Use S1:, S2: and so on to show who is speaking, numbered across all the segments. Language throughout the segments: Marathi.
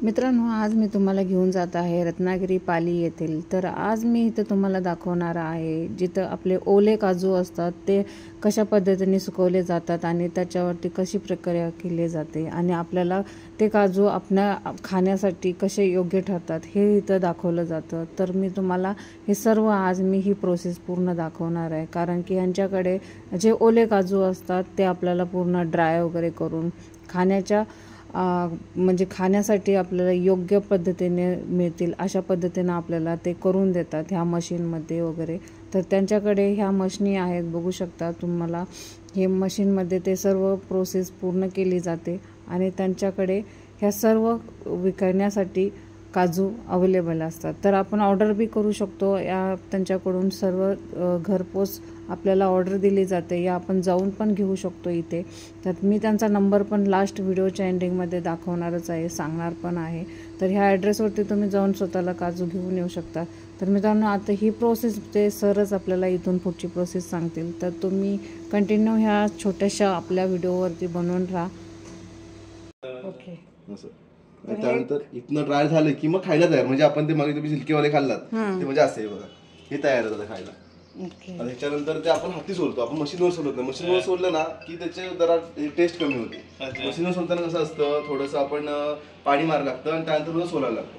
S1: मित्रांनो, आज मी तुम्हाला घेऊन जात आहे रत्नागिरी पाली येथील. तर आज मी इथं तुम्हाला दाखवणार आहे जिथं आपले ओले काजू असतात ते कशा पद्धतीने सुकवले जातात आणि त्याच्यावरती कशी प्रक्रिया केली जाते आणि आपल्याला ते काजू आपल्या खाण्यासाठी कसे योग्य ठरतात हे इथं दाखवलं जातं. तर मी तुम्हाला हे सर्व आज मी ही प्रोसेस पूर्ण दाखवणार आहे, कारण की यांच्याकडे जे ओले काजू असतात ते आपल्याला पूर्ण ड्राय वगैरे करून खाण्याच्या म्हणजे खाण्यासाठी आपल्याला योग्य पद्धतीने मिळतील अशा पद्धतीनं आपल्याला ते करून देतात ह्या मशीनमध्ये वगैरे. तर त्यांच्याकडे ह्या मशिनी आहेत, बघू शकता तुम्हाला. हे मशीनमध्ये ते सर्व प्रोसेस पूर्ण केली जाते आणि त्यांच्याकडे ह्या सर्व विकण्यासाठी काजू अवेलेबल असतात. तर आपण ऑर्डर बी करू शकतो या त्यांच्याकडून. सर्व घरपोच आपल्याला ऑर्डर दिली जाते, या आपण जाऊन पण घेऊ शकतो इथे. तर मी त्यांचा नंबर पण लास्ट व्हिडिओच्या एंडिंगमध्ये दाखवणारच आहे, सांगणार पण आहे. तर ह्या ॲड्रेसवरती तुम्ही जाऊन स्वतःला काजू घेऊन येऊ शकता. तर मित्रांनो, आता ही प्रोसेस ते सरच आपल्याला इथून पुढची प्रोसेस सांगतील. तर तुम्ही कंटिन्यू ह्या छोट्याशा आपल्या व्हिडिओवरती बनवून राहा. ओके.
S2: त्यानंतर इथनं ड्राय झालं की मग खायला तयार. म्हणजे आपण ते मागे तुम्ही सिल्कीवाले खाल्लात ते म्हणजे असे बघा, हे तयार होतं खायला. आणि त्याच्यानंतर ते आपण हाती सोलतो. आपण मशीनवर सोलत नाही. मशीनवर सोललं ना की त्याचे जरा टेस्ट कमी होते. मशीनवर सोलताना कसं असतं, थोडंसं आपण पाणी मारायला लागतं आणि त्यानंतर सोलायला लागतं.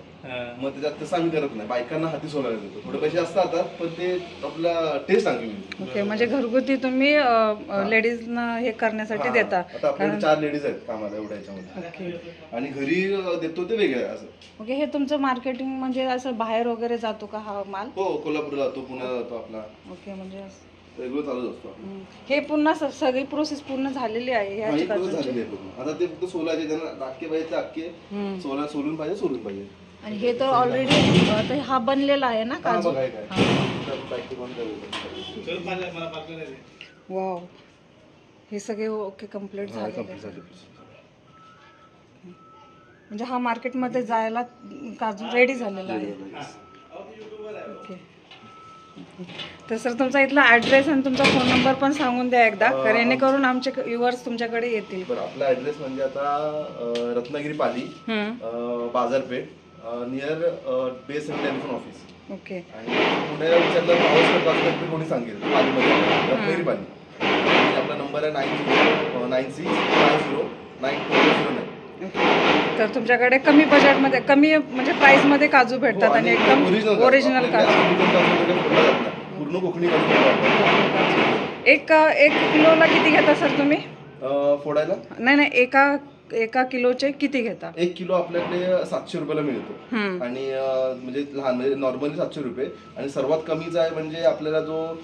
S2: मग त्याच्यात तसं आम्ही करत नाही, बायकांना हाती सोलायला देतो. थोडे पैसे असतात पण ते आपला टेस्ट चांगली मिळते.
S1: ओके, म्हणजे घरगुती तुम्ही लेडीजना हे करण्यासाठी देता.
S2: आता आपल्याकडे 4 लेडीज आहेत कामाला एवढ्या ह्याच्यामध्ये, आणि घरी देतो ते वेगळं असं.
S1: ओके, हे तुमचं मार्केटिंग म्हणजे असं बाहेर वगैरे जातो का हा माल?
S2: हो, कोल्हापूरला जातो, पुण्याला जातो आपला.
S1: ओके, म्हणजे
S2: रेग्युलर चालूच असतो.
S1: हे पुन्हा सगळी प्रोसेस पूर्ण झालेली आहे ह्याची
S2: झालेली आहे. आता ते फक्त सोलायचे, त्यांना डाके पाहिजे अख्खे सोलून पाहिजे. आणि
S1: हे तर ऑलरेडी हा बनलेला आहे ना काजू? वाव, हे सगळे ओके कंप्लीट झाले. म्हणजे हा मार्केटमध्ये जायला काजू रेडी झालेला आहे. ओके. तर सर, तुमचा इथला ॲड्रेस आणि तुमचा फोन नंबर पण सांगून द्या एकदा, जेणेकरून आमचे व्ह्युअर्स तुमच्याकडे येतील.
S2: बरं, आपला ॲड्रेस म्हणजे आता रत्नागिरी पाली, बाजारपेठ, near base telephone office.
S1: Okay.
S2: आणि पुण्याला विचारलं पावस कोणी सांगेल पालीमध्ये रत्नागिरी पाली. आपला नंबर आहे 9096509209.
S1: तर तुमच्याकडे कमी बजेटमध्ये, कमी म्हणजे प्राइसमध्ये काजू भेटतात आणि एकदम ओरिजिनल काजू.
S2: पूर्ण कोकणी काजू.
S1: एक किलोला किती घेता सर तुम्ही
S2: फोडायला?
S1: नाही, एका किलोचे किती घेता?
S2: 1 किलो आपल्याकडे 700 रुपयाला मिळतो. आणि म्हणजे लहान म्हणजे नॉर्मली 700 रुपये. आणि सर्वात कमीचा आहे म्हणजे आपल्याला जो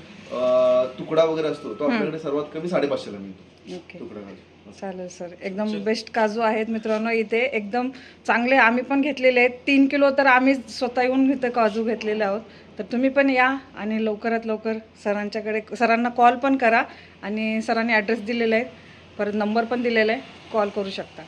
S2: तुकडा वगैरे असतो तो आपल्याकडे सर्वात कमी 550ला मिळतो.
S1: ओके,
S2: तुकडा
S1: चालेल सर. एकदम बेस्ट काजू आहेत मित्रांनो इथे, एकदम चांगले. आम्ही पण घेतलेले आहेत 3 किलो. तर आम्ही स्वतः येऊन इथे काजू घेतलेले आहोत. तर तुम्ही पण या आणि लवकरात लवकर सरांना कॉल पण करा. आणि सरांनी ॲड्रेस दिलेला आहे, परत नंबर पण दिलेला आहे, कॉल करू शकता.